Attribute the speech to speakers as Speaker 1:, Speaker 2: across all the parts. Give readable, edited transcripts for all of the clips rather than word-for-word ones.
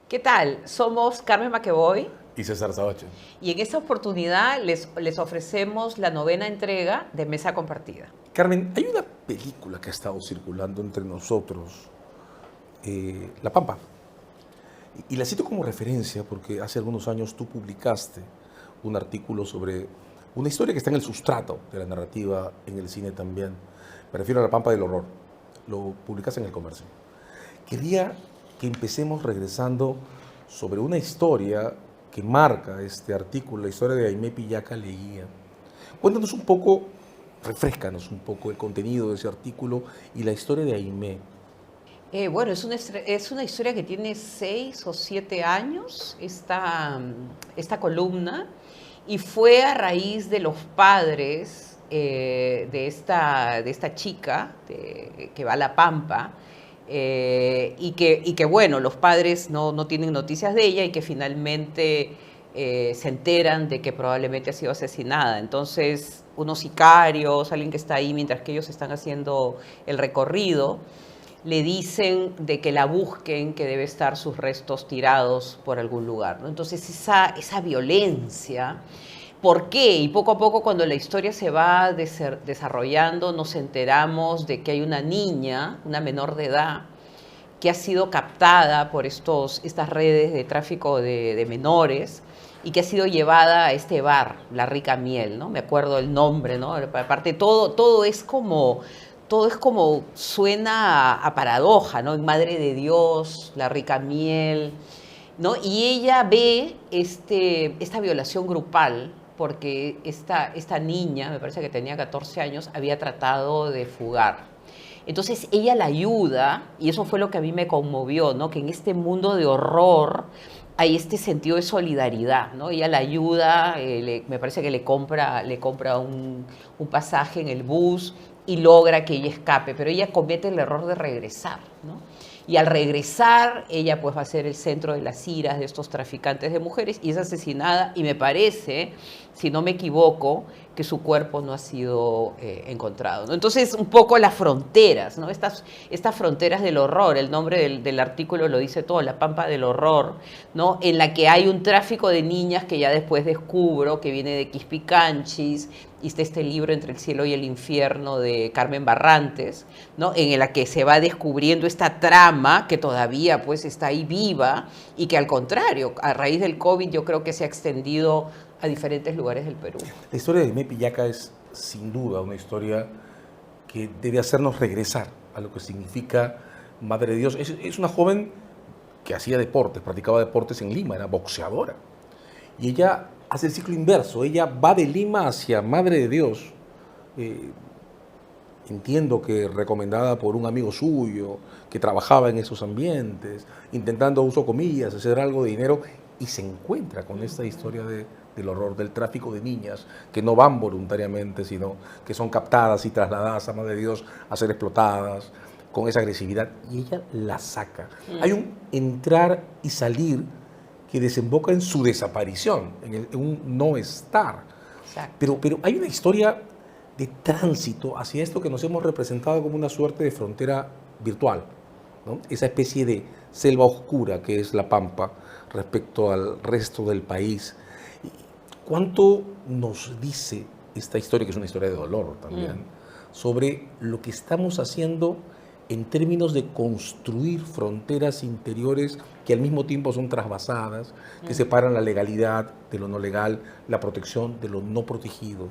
Speaker 1: ¿Qué tal? Somos Carmen McEvoy
Speaker 2: Y César Sabache.
Speaker 1: y en esta oportunidad les ofrecemos la novena entrega de Mesa Compartida.
Speaker 2: Carmen, hay una película que ha estado circulando entre nosotros, La Pampa. Y la cito como referencia porque hace algunos años tú publicaste un artículo sobre una historia que está en el sustrato de la narrativa en el cine también. Me refiero a La Pampa del Horror. Lo publicaste en El Comercio. Quería que empecemos regresando sobre una historia que marca este artículo, la historia de Aimé Pillaca Leguía. Cuéntanos un poco, refréscanos un poco el contenido de ese artículo y la historia de Aimé.
Speaker 1: Bueno, es una historia que tiene 6 o 7 años, esta columna, y fue a raíz de los padres de esta chica que va a La Pampa, y que, bueno, los padres no tienen noticias de ella y que finalmente se enteran de que probablemente ha sido asesinada. Entonces, unos sicarios, alguien que está ahí mientras que ellos están haciendo el recorrido, le dicen de que la busquen, que debe estar sus restos tirados por algún lugar, ¿no? Entonces esa violencia, ¿por qué? Y poco a poco cuando la historia se va desarrollando nos enteramos de que hay una niña, una menor de edad, que ha sido captada por estas redes de tráfico de menores y que ha sido llevada a este bar, La Rica Miel, ¿no? Me acuerdo el nombre, ¿no? Aparte todo es como suena a paradoja, ¿no? En Madre de Dios, La Rica Miel, ¿no? Y ella ve esta violación grupal porque esta niña, me parece que tenía 14 años, había tratado de fugar. Entonces ella la ayuda, y eso fue lo que a mí me conmovió, ¿no? Que en este mundo de horror hay este sentido de solidaridad, ¿no? Ella la ayuda, me parece que le compra un pasaje en el bus y logra que ella escape, pero ella comete el error de regresar, ¿no? Y al regresar, ella pues va a ser el centro de las iras de estos traficantes de mujeres y es asesinada, y me parece, si no me equivoco, que su cuerpo no ha sido encontrado, ¿no? Entonces, un poco las fronteras, ¿no? Estas fronteras del horror, el nombre del artículo lo dice todo, La Pampa del Horror, ¿no? En la que hay un tráfico de niñas que ya después descubro que viene de Quispicanchis, y está este libro Entre el cielo y el infierno de Carmen Barrantes, ¿no? En la que se va descubriendo esta trama que todavía pues está ahí viva y que al contrario, a raíz del COVID yo creo que se ha extendido a diferentes lugares del Perú.
Speaker 2: La historia de Aimé Pillaca es sin duda una historia que debe hacernos regresar a lo que significa Madre de Dios. Es una joven que hacía deportes, practicaba deportes en Lima, era boxeadora. Y ella hace el ciclo inverso, ella va de Lima hacia Madre de Dios, eh, entiendo que recomendada por un amigo suyo que trabajaba en esos ambientes, intentando, uso comillas, hacer algo de dinero, y se encuentra con esta historia del horror del tráfico de niñas que no van voluntariamente, sino que son captadas y trasladadas a Madre de Dios a ser explotadas con esa agresividad, y ella la saca. Hay un entrar y salir que desemboca en su desaparición, en un no estar.
Speaker 1: Exacto.
Speaker 2: Pero hay una historia de tránsito hacia esto que nos hemos representado como una suerte de frontera virtual, ¿no? Esa especie de selva oscura que es La Pampa respecto al resto del país. ¿Cuánto nos dice esta historia, que es una historia de dolor también, sobre lo que estamos haciendo en términos de construir fronteras interiores que al mismo tiempo son trasvasadas, que separan la legalidad de lo no legal, la protección de lo no protegido?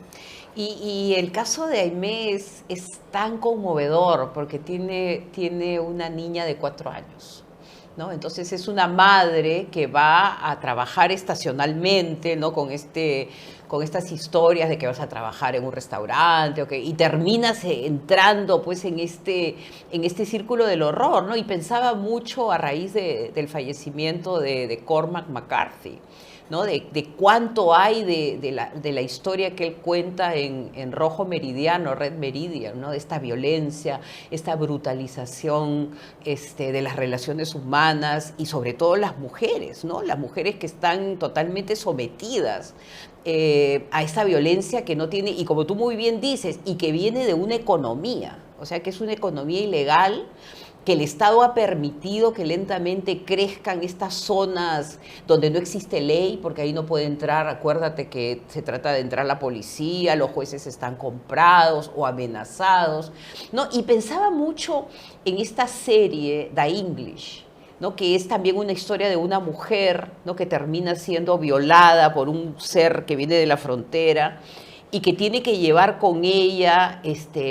Speaker 1: Y el caso de Aimé es tan conmovedor porque tiene una niña de 4 años, ¿no? Entonces es una madre que va a trabajar estacionalmente, ¿no? Con estas historias de que vas a trabajar en un restaurante, y terminas entrando pues en este círculo del horror, ¿no? Y pensaba mucho a raíz del fallecimiento de Cormac McCarthy, ¿no? De cuánto hay de la historia que él cuenta en Rojo Meridiano, Red Meridian, ¿no? De esta violencia, esta brutalización de las relaciones humanas y sobre todo las mujeres, ¿no? Las mujeres que están totalmente sometidas a esta violencia que no tiene, y como tú muy bien dices, y que viene de una economía, o sea que es una economía ilegal que el Estado ha permitido que lentamente crezcan estas zonas donde no existe ley, porque ahí no puede entrar, acuérdate que se trata de entrar la policía, los jueces están comprados o amenazados, ¿no? Y pensaba mucho en esta serie, The English, ¿no? Que es también una historia de una mujer, ¿no? Que termina siendo violada por un ser que viene de la frontera y que tiene que llevar con ella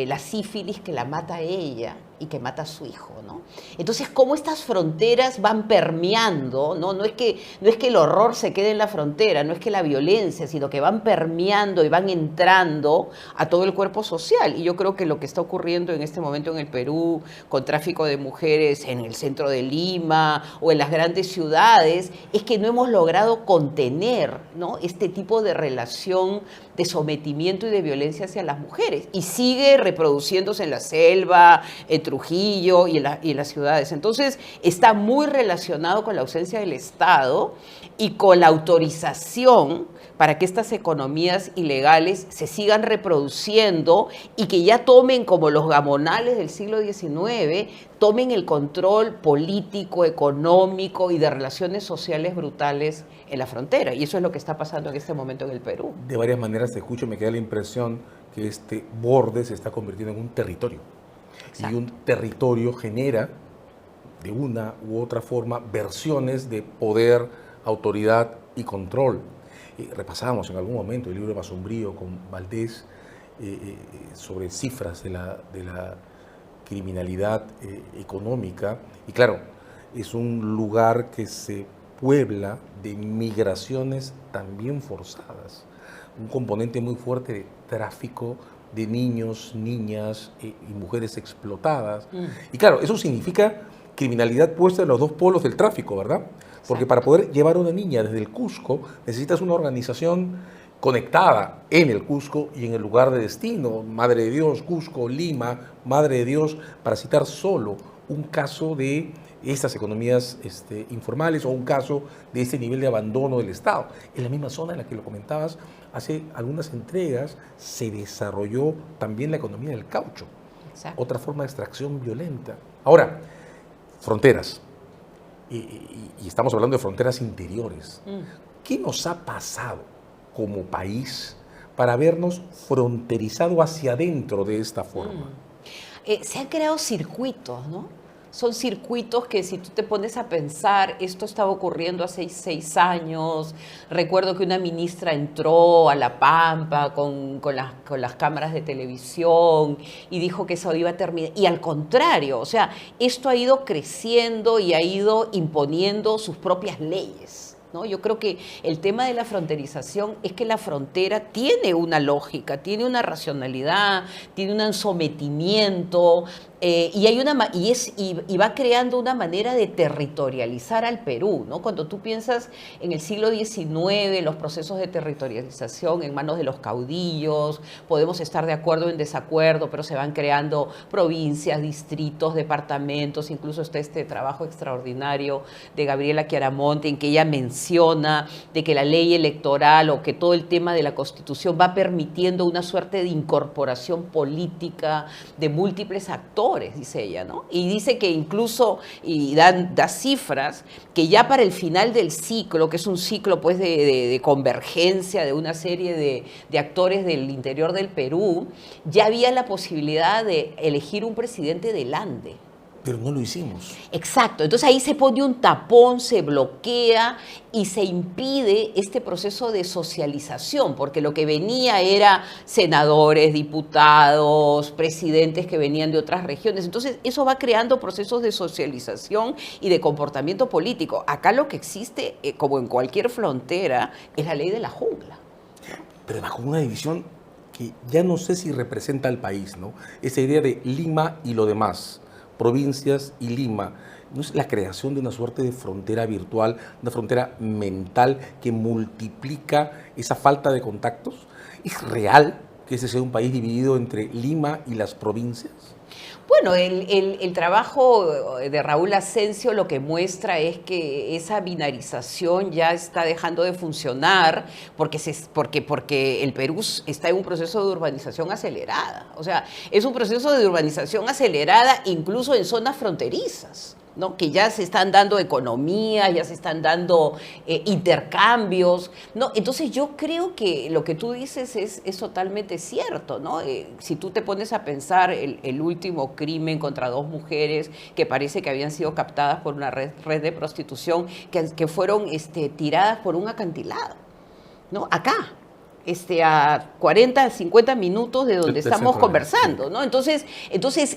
Speaker 1: la sífilis que la mata a ella y que mata a su hijo, ¿no? Entonces, cómo estas fronteras van permeando, ¿no? No es que el horror se quede en la frontera, no es que la violencia, sino que van permeando y van entrando a todo el cuerpo social. Y yo creo que lo que está ocurriendo en este momento en el Perú, con tráfico de mujeres en el centro de Lima o en las grandes ciudades, es que no hemos logrado contener, ¿no? Este tipo de relación de sometimiento y de violencia hacia las mujeres. Y sigue reproduciéndose en la selva, en Trujillo y en las ciudades. Entonces, está muy relacionado con la ausencia del Estado y con la autorización para que estas economías ilegales se sigan reproduciendo y que ya tomen, como los gamonales del siglo XIX, tomen el control político, económico y de relaciones sociales brutales en la frontera. Y eso es lo que está pasando en este momento en el Perú.
Speaker 2: De varias maneras te escucho, me queda la impresión que este borde se está convirtiendo en un territorio. Exacto. Y un territorio genera, de una u otra forma, versiones de poder, autoridad y control. Repasábamos en algún momento el libro de Basombrío con Valdés sobre cifras de la criminalidad económica. Y claro, es un lugar que se puebla de migraciones también forzadas. Un componente muy fuerte de tráfico de niños, niñas y mujeres explotadas. Y claro, eso significa criminalidad puesta en los dos polos del tráfico, ¿verdad? Porque para poder llevar a una niña desde el Cusco necesitas una organización conectada en el Cusco y en el lugar de destino. Madre de Dios, Cusco, Lima, Madre de Dios, para citar solo un caso de estas economías informales o un caso de este nivel de abandono del Estado. En la misma zona en la que lo comentabas, hace algunas entregas se desarrolló también la economía del caucho. Exacto. Otra forma de extracción violenta. Ahora, fronteras. Y estamos hablando de fronteras interiores. ¿Qué nos ha pasado como país para habernos fronterizado hacia adentro de esta forma?
Speaker 1: Se han creado circuitos, ¿no? Son circuitos que si tú te pones a pensar, esto estaba ocurriendo hace 6 años. Recuerdo que una ministra entró a La Pampa con las cámaras de televisión y dijo que eso iba a terminar. Y al contrario, o sea, esto ha ido creciendo y ha ido imponiendo sus propias leyes, ¿no? Yo creo que el tema de la fronterización es que la frontera tiene una lógica, tiene una racionalidad, tiene un sometimiento y va creando una manera de territorializar al Perú, ¿no? Cuando tú piensas en el siglo XIX, los procesos de territorialización en manos de los caudillos, podemos estar de acuerdo o en desacuerdo, pero se van creando provincias, distritos, departamentos, incluso está este trabajo extraordinario de Gabriela Chiaramonte en que ella menciona de que la ley electoral o que todo el tema de la Constitución va permitiendo una suerte de incorporación política de múltiples actores, dice ella, ¿no? Y dice que incluso, y da cifras, que ya para el final del ciclo, que es un ciclo pues de convergencia de una serie de actores del interior del Perú, ya había la posibilidad de elegir un presidente del Ande.
Speaker 2: Pero no lo hicimos.
Speaker 1: Exacto, entonces ahí se pone un tapón, se bloquea y se impide este proceso de socialización, porque lo que venía era senadores, diputados, presidentes que venían de otras regiones. Entonces eso va creando procesos de socialización y de comportamiento político. Acá lo que existe, como en cualquier frontera, es la ley de la jungla.
Speaker 2: Pero bajo una división que ya no sé si representa al país, ¿no? Esa idea de Lima y lo demás, provincias y Lima, ¿no es la creación de una suerte de frontera virtual, una frontera mental que multiplica esa falta de contactos? ¿Es real que ese sea un país dividido entre Lima y las provincias?
Speaker 1: Bueno, el trabajo de Raúl Asensio lo que muestra es que esa binarización ya está dejando de funcionar porque el Perú está en un proceso de urbanización acelerada. O sea, es un proceso de urbanización acelerada incluso en zonas fronterizas, ¿no? Que ya se están dando economías, ya se están dando intercambios, ¿no? Entonces yo creo que lo que tú dices es totalmente cierto, ¿no? Si tú te pones a pensar el último crimen contra 2 mujeres que parece que habían sido captadas por una red de prostitución que fueron tiradas por un acantilado, ¿no? Acá. A 40, 50 minutos de donde estamos conversando, ¿no? Entonces,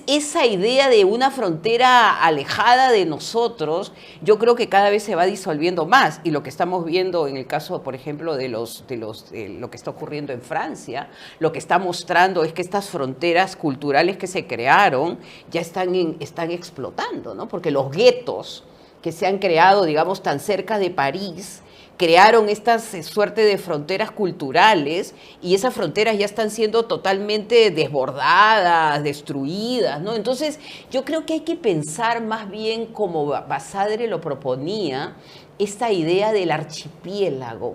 Speaker 1: esa idea de una frontera alejada de nosotros, yo creo que cada vez se va disolviendo más. Y lo que estamos viendo en el caso, por ejemplo, de lo que está ocurriendo en Francia, lo que está mostrando es que estas fronteras culturales que se crearon ya están explotando, ¿no? Porque los guetos que se han creado, digamos, tan cerca de París, crearon estas suerte de fronteras culturales y esas fronteras ya están siendo totalmente desbordadas, destruidas, ¿no? Entonces, yo creo que hay que pensar más bien como Basadre lo proponía, esta idea del archipiélago,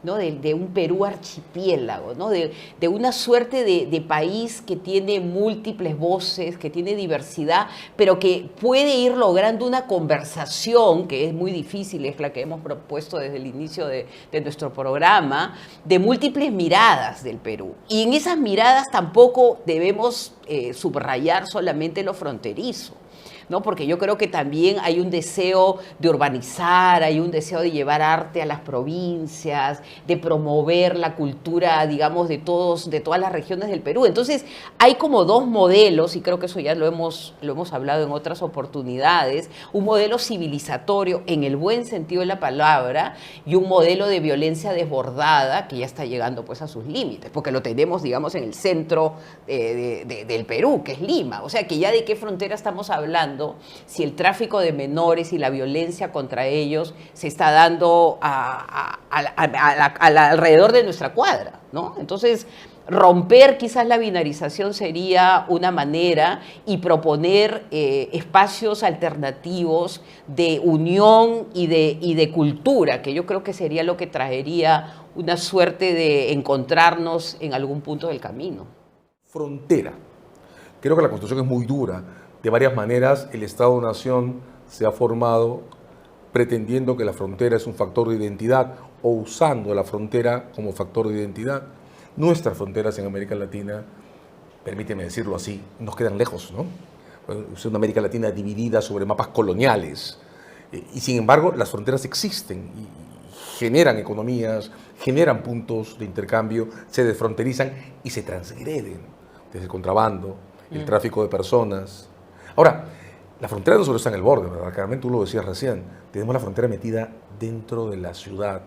Speaker 1: ¿no? De un Perú archipiélago, ¿no? De una suerte de país que tiene múltiples voces, que tiene diversidad, pero que puede ir logrando una conversación, que es muy difícil, es la que hemos propuesto desde el inicio de nuestro programa, de múltiples miradas del Perú. Y en esas miradas tampoco debemos subrayar solamente lo fronterizo, ¿no? Porque yo creo que también hay un deseo de urbanizar, hay un deseo de llevar arte a las provincias, de promover la cultura, digamos, de todas las regiones del Perú. Entonces, hay como 2 modelos, y creo que eso ya lo hemos hablado en otras oportunidades, un modelo civilizatorio en el buen sentido de la palabra y un modelo de violencia desbordada que ya está llegando pues a sus límites, porque lo tenemos, digamos, en el centro del Perú, que es Lima. O sea, que ya de qué frontera estamos hablando si el tráfico de menores y la violencia contra ellos se está dando alrededor de nuestra cuadra, ¿no? Entonces, romper quizás la binarización sería una manera y proponer espacios alternativos de unión y de cultura, que yo creo que sería lo que traería una suerte de encontrarnos en algún punto del camino.
Speaker 2: Frontera. Creo que la Constitución es muy dura. De varias maneras, el Estado-Nación se ha formado pretendiendo que la frontera es un factor de identidad o usando la frontera como factor de identidad. Nuestras fronteras en América Latina, permíteme decirlo así, nos quedan lejos, ¿no? Es una América Latina dividida sobre mapas coloniales y sin embargo las fronteras existen y generan economías, generan puntos de intercambio, se desfronterizan y se transgreden desde el contrabando, el tráfico de personas. Ahora, la frontera no solo está en el borde, ¿verdad? Carmen, tú lo decías recién, tenemos la frontera metida dentro de la ciudad.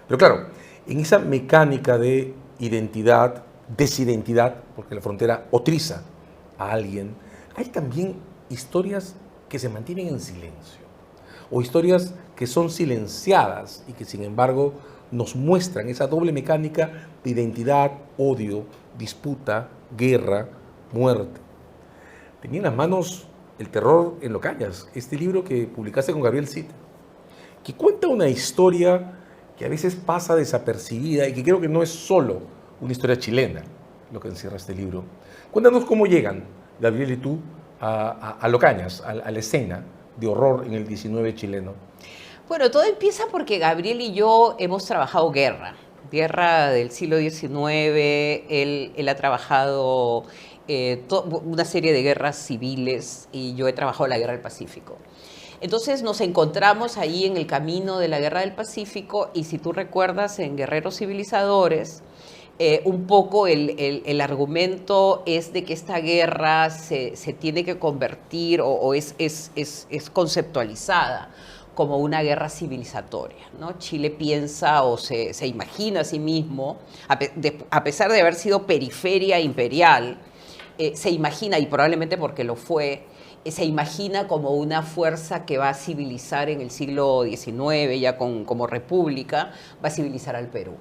Speaker 2: Pero claro, en esa mecánica de identidad, desidentidad, porque la frontera otriza a alguien, hay también historias que se mantienen en silencio, o historias que son silenciadas y que sin embargo nos muestran esa doble mecánica de identidad, odio, disputa, guerra, muerte. Tenía en las manos El terror en Locañas, este libro que publicaste con Gabriel Cid, que cuenta una historia que a veces pasa desapercibida y que creo que no es solo una historia chilena lo que encierra este libro. Cuéntanos cómo llegan Gabriel y tú a Locañas, a la escena de horror en el 19 chileno.
Speaker 1: Bueno, todo empieza porque Gabriel y yo hemos trabajado guerra del siglo XIX, él ha trabajado una serie de guerras civiles y yo he trabajado la Guerra del Pacífico. Entonces nos encontramos ahí en el camino de la Guerra del Pacífico y si tú recuerdas en Guerreros Civilizadores, un poco el argumento es de que esta guerra se tiene que convertir o es conceptualizada como una guerra civilizatoria, ¿no? Chile piensa o se imagina a sí mismo, a pesar de haber sido periferia imperial, se imagina, y probablemente porque lo fue, se imagina como una fuerza que va a civilizar en el siglo XIX, ya como república, va a civilizar al Perú.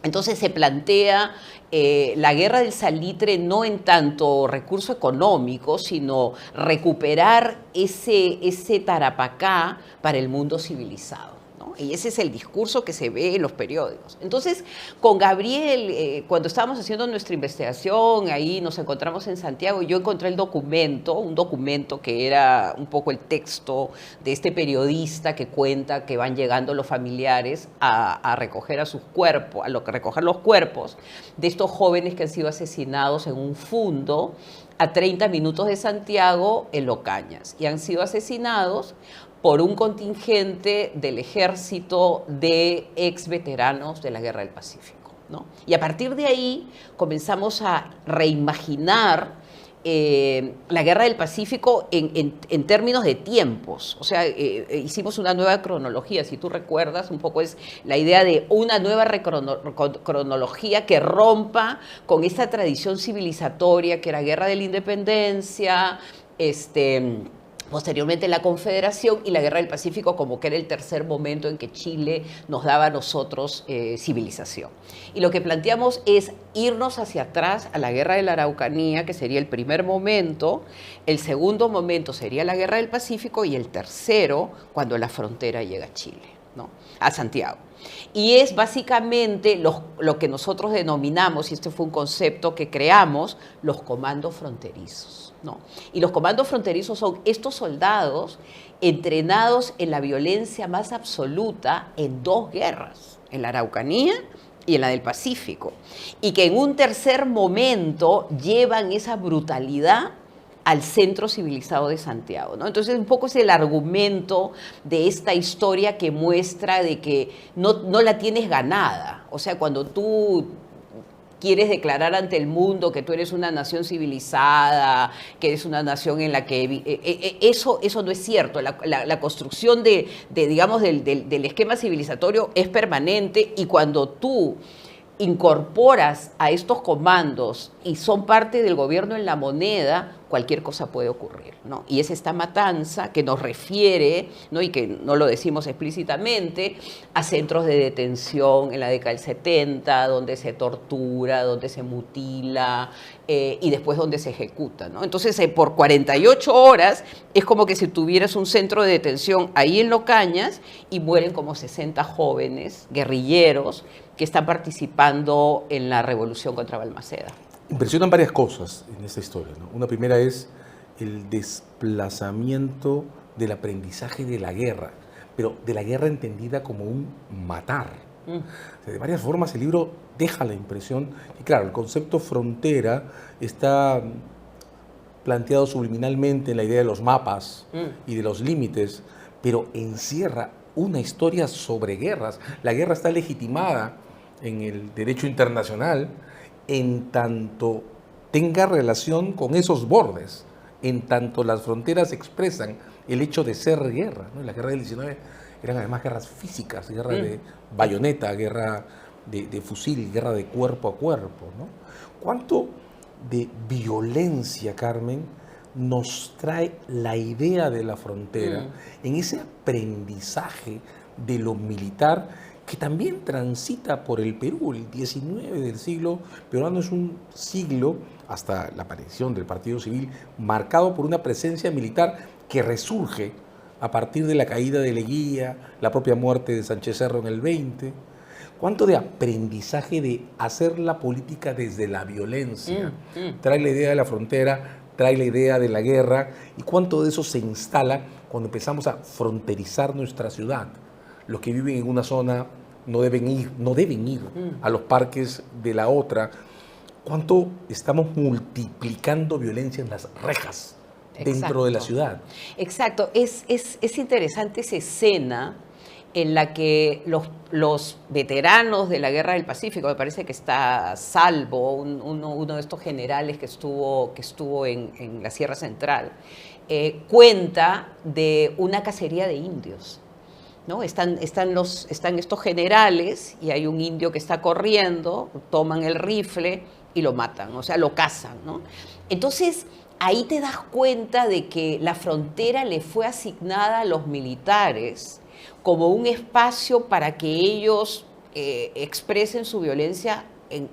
Speaker 1: Entonces se plantea la guerra del salitre no en tanto recurso económico, sino recuperar ese Tarapacá para el mundo civilizado, ¿no? Y ese es el discurso que se ve en los periódicos. Entonces, con Gabriel, cuando estábamos haciendo nuestra investigación, ahí nos encontramos en Santiago y yo encontré un documento que era un poco el texto de este periodista que cuenta que van llegando los familiares a recoger a sus cuerpos, recoger los cuerpos de estos jóvenes que han sido asesinados en un fundo a 30 minutos de Santiago, en Locañas, y han sido asesinados por un contingente del ejército de ex veteranos de la Guerra del Pacífico, ¿no? Y a partir de ahí comenzamos a reimaginar la Guerra del Pacífico en términos de tiempos. O sea, hicimos una nueva cronología, si tú recuerdas, un poco es la idea de una nueva cronología que rompa con esta tradición civilizatoria que era Guerra de la Independencia, posteriormente la Confederación y la Guerra del Pacífico como que era el tercer momento en que Chile nos daba a nosotros civilización. Y lo que planteamos es irnos hacia atrás a la Guerra de la Araucanía, que sería el primer momento, el segundo momento sería la Guerra del Pacífico y el tercero cuando la frontera llega a Chile, ¿no? A Santiago. Y es básicamente lo que nosotros denominamos, y este fue un concepto que creamos, los comandos fronterizos, ¿no? Y los comandos fronterizos son estos soldados entrenados en la violencia más absoluta en dos guerras, en la Araucanía y en la del Pacífico, y que en un tercer momento llevan esa brutalidad al centro civilizado de Santiago, ¿no? Entonces un poco es el argumento de esta historia que muestra de que no la tienes ganada. O sea, cuando tú quieres declarar ante el mundo que tú eres una nación civilizada, que eres una nación en la que... Eso no es cierto. La construcción digamos, del esquema civilizatorio es permanente y cuando tú incorporas a estos comandos y son parte del gobierno en la moneda, cualquier cosa puede ocurrir, ¿no? Y es esta matanza que nos refiere, ¿no? Y que no lo decimos explícitamente, a centros de detención en la década del 70, donde se tortura, donde se mutila y después donde se ejecuta, ¿no? Entonces, por 48 horas es como que si tuvieras un centro de detención ahí en Locañas y mueren como 60 jóvenes guerrilleros que están participando en la revolución contra Balmaceda.
Speaker 2: Impresionan varias cosas en esta historia, ¿no? Una primera es el desplazamiento del aprendizaje de la guerra, pero de la guerra entendida como un matar. O sea, de varias formas el libro deja la impresión, y claro, el concepto frontera está planteado subliminalmente en la idea de los mapas y de los límites, pero encierra una historia sobre guerras. La guerra está legitimada en el derecho internacional en tanto tenga relación con esos bordes, en tanto las fronteras expresan el hecho de ser guerra, ¿no? La guerra del 19 eran además guerras físicas, guerra de bayoneta, guerra de fusil, guerra de cuerpo a cuerpo, ¿no? ¿Cuánto de violencia, Carmen, nos trae la idea de la frontera en ese aprendizaje de lo militar que también transita por el Perú? El 19 del siglo peruano es un siglo, hasta la aparición del Partido Civil, marcado por una presencia militar que resurge a partir de la caída de Leguía, la propia muerte de Sánchez Cerro en el 20. ¿Cuánto de aprendizaje de hacer la política desde la violencia trae la idea de la frontera, trae la idea de la guerra, y cuánto de eso se instala cuando empezamos a fronterizar nuestra ciudad? Los que viven en una zona no deben ir a los parques de la otra. ¿Cuánto estamos multiplicando violencia en las rejas dentro de la ciudad?
Speaker 1: Exacto. Es interesante esa escena en la que los veteranos de la Guerra del Pacífico, me parece que está Salvo, uno de estos generales que estuvo en la Sierra Central, cuenta de una cacería de indios, ¿no? Están estos generales y hay un indio que está corriendo, toman el rifle y lo matan, o sea, lo cazan, ¿no? Entonces, ahí te das cuenta de que la frontera le fue asignada a los militares como un espacio para que ellos expresen su violencia en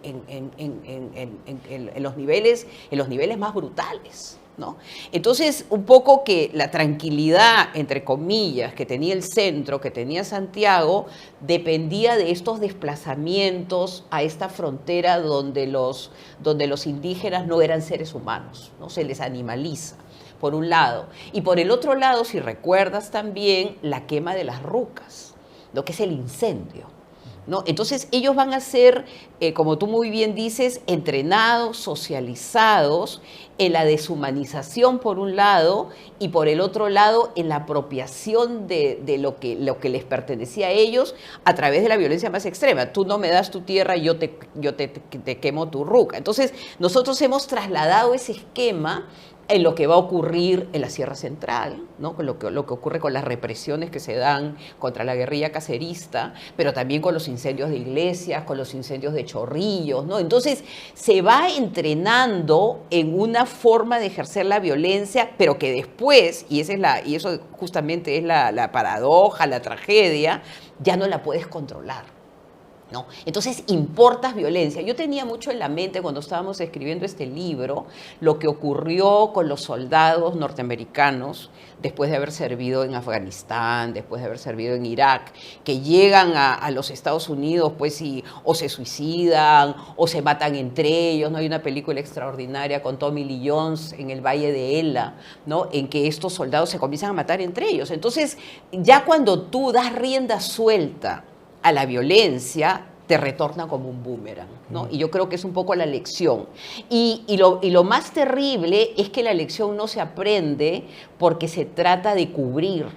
Speaker 1: los niveles más brutales, ¿no? Entonces, un poco que la tranquilidad, entre comillas, que tenía el centro, que tenía Santiago, dependía de estos desplazamientos a esta frontera donde los indígenas no eran seres humanos, ¿no? Se les animaliza, por un lado. Y por el otro lado, si recuerdas también, la quema de las rucas, lo que es el incendio, ¿no? Entonces ellos van a ser, como tú muy bien dices, entrenados, socializados en la deshumanización por un lado y por el otro lado en la apropiación de lo que les pertenecía a ellos a través de la violencia más extrema. Tú no me das tu tierra, yo te quemo tu ruca. Entonces nosotros hemos trasladado ese esquema en lo que va a ocurrir en la Sierra Central, ¿no? Con lo que ocurre con las represiones que se dan contra la guerrilla cacerista, pero también con los incendios de iglesias, con los incendios de Chorrillos, ¿no? Entonces se va entrenando en una forma de ejercer la violencia, pero que después, y eso justamente es la paradoja, la tragedia, ya no la puedes controlar, ¿no? Entonces importas violencia. Yo tenía mucho en la mente cuando estábamos escribiendo este libro lo que ocurrió con los soldados norteamericanos después de haber servido en Afganistán, después de haber servido en Irak, que llegan a los Estados Unidos pues o se suicidan o se matan entre ellos, ¿no? Hay una película extraordinaria con Tommy Lee Jones en el Valle de Ela, ¿no? En que estos soldados se comienzan a matar entre ellos. Entonces ya cuando tú das rienda suelta a la violencia, te retorna como un boomerang, ¿no? Y yo creo que es un poco la lección. Y lo más terrible es que la lección no se aprende porque se trata de cubrir,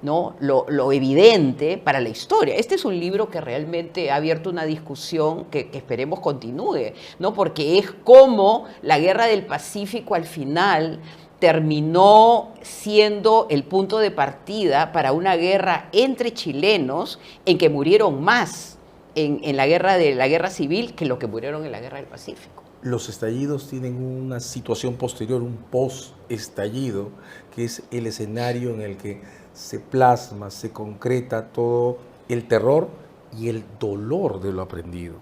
Speaker 1: ¿no? lo evidente para la historia. Este es un libro que realmente ha abierto una discusión que esperemos continúe, ¿no? Porque es como la Guerra del Pacífico al final terminó siendo el punto de partida para una guerra entre chilenos en que murieron más en la guerra civil que lo que murieron en la Guerra del Pacífico.
Speaker 2: Los estallidos tienen una situación posterior, un post-estallido, que es el escenario en el que se plasma, se concreta todo el terror y el dolor de lo aprendido.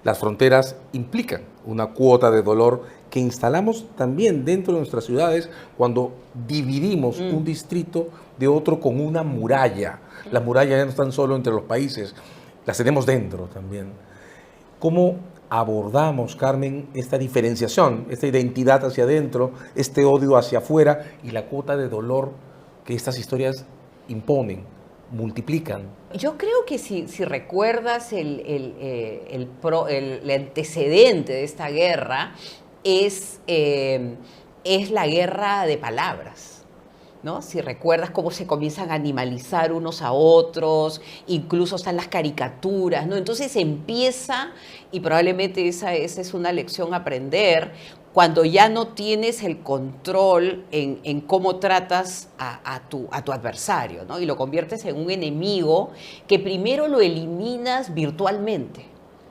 Speaker 2: Las fronteras implican una cuota de dolor que instalamos también dentro de nuestras ciudades cuando dividimos un distrito de otro con una muralla. Las murallas ya no están solo entre los países, las tenemos dentro también. ¿Cómo abordamos, Carmen, esta diferenciación, esta identidad hacia adentro, este odio hacia afuera y la cuota de dolor que estas historias imponen, multiplican?
Speaker 1: Yo creo que si recuerdas el antecedente de esta guerra es la guerra de palabras, ¿no? Si recuerdas cómo se comienzan a animalizar unos a otros, incluso están las caricaturas, ¿no? Entonces empieza, y probablemente esa es una lección a aprender, cuando ya no tienes el control en cómo tratas a tu adversario, ¿no? Y lo conviertes en un enemigo que primero lo eliminas virtualmente,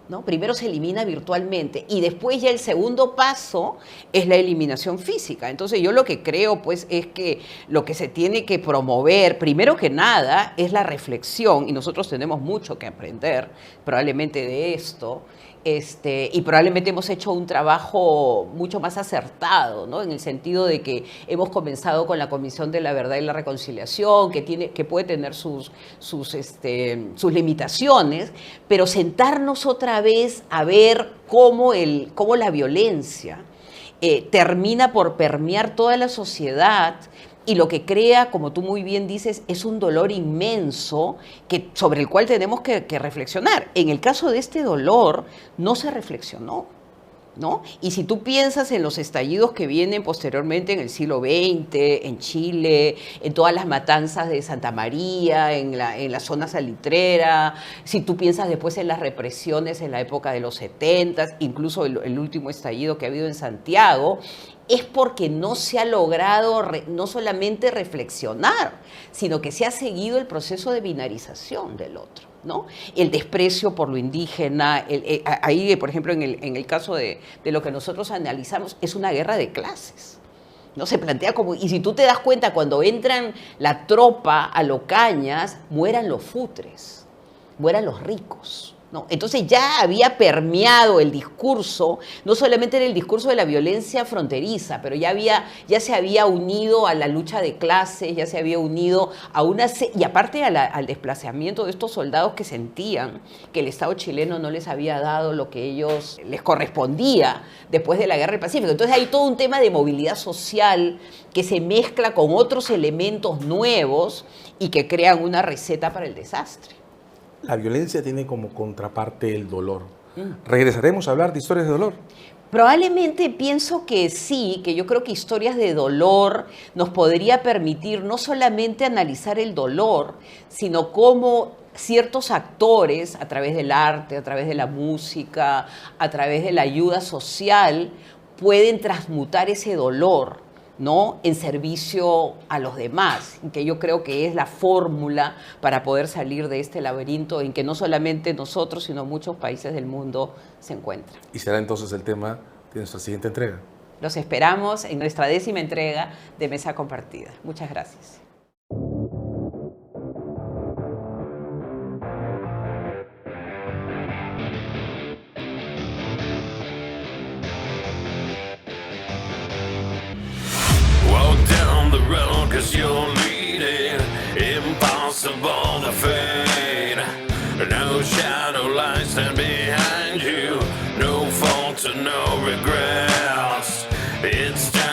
Speaker 1: ¿no? Primero se elimina virtualmente y después ya el segundo paso es la eliminación física. Entonces yo lo que creo pues es que lo que se tiene que promover, primero que nada, es la reflexión, y nosotros tenemos mucho que aprender probablemente de esto, y probablemente hemos hecho un trabajo mucho más acertado, ¿no? En el sentido de que hemos comenzado con la Comisión de la Verdad y la Reconciliación, que puede tener sus limitaciones, pero sentarnos otra vez a ver cómo la violencia termina por permear toda la sociedad. Y lo que crea, como tú muy bien dices, es un dolor inmenso sobre el cual tenemos que reflexionar. En el caso de este dolor, no se reflexionó, ¿no? Y si tú piensas en los estallidos que vienen posteriormente en el siglo XX, en Chile, en todas las matanzas de Santa María, en la zona salitrera, si tú piensas después en las represiones en la época de los 70, incluso el último estallido que ha habido en Santiago, es porque no se ha logrado no solamente reflexionar, sino que se ha seguido el proceso de binarización del otro, ¿no? El desprecio por lo indígena, ahí, por ejemplo, en el caso de lo que nosotros analizamos, es una guerra de clases, ¿no? Se plantea como, y si tú te das cuenta, cuando entran la tropa a Locañas, mueran los futres, mueran los ricos, ¿no? Entonces ya había permeado el discurso, no solamente era el discurso de la violencia fronteriza, pero ya se había unido a la lucha de clases, ya se había unido a y aparte al desplazamiento de estos soldados que sentían que el Estado chileno no les había dado lo que ellos les correspondía después de la Guerra del Pacífico. Entonces hay todo un tema de movilidad social que se mezcla con otros elementos nuevos y que crean una receta para el desastre.
Speaker 2: La violencia tiene como contraparte el dolor. ¿Regresaremos a hablar de historias de dolor?
Speaker 1: Probablemente pienso que sí, que yo creo que historias de dolor nos podría permitir no solamente analizar el dolor, sino cómo ciertos actores, a través del arte, a través de la música, a través de la ayuda social, pueden transmutar ese dolor, ¿no?, en servicio a los demás, que yo creo que es la fórmula para poder salir de este laberinto en que no solamente nosotros, sino muchos países del mundo se encuentran.
Speaker 2: Y será entonces el tema de nuestra siguiente entrega.
Speaker 1: Los esperamos en nuestra 10ª entrega de Mesa Compartida. Muchas gracias.
Speaker 3: Cause you're leading, impossible to fade. No shadow lies stand behind you, no faults and no regrets. It's time.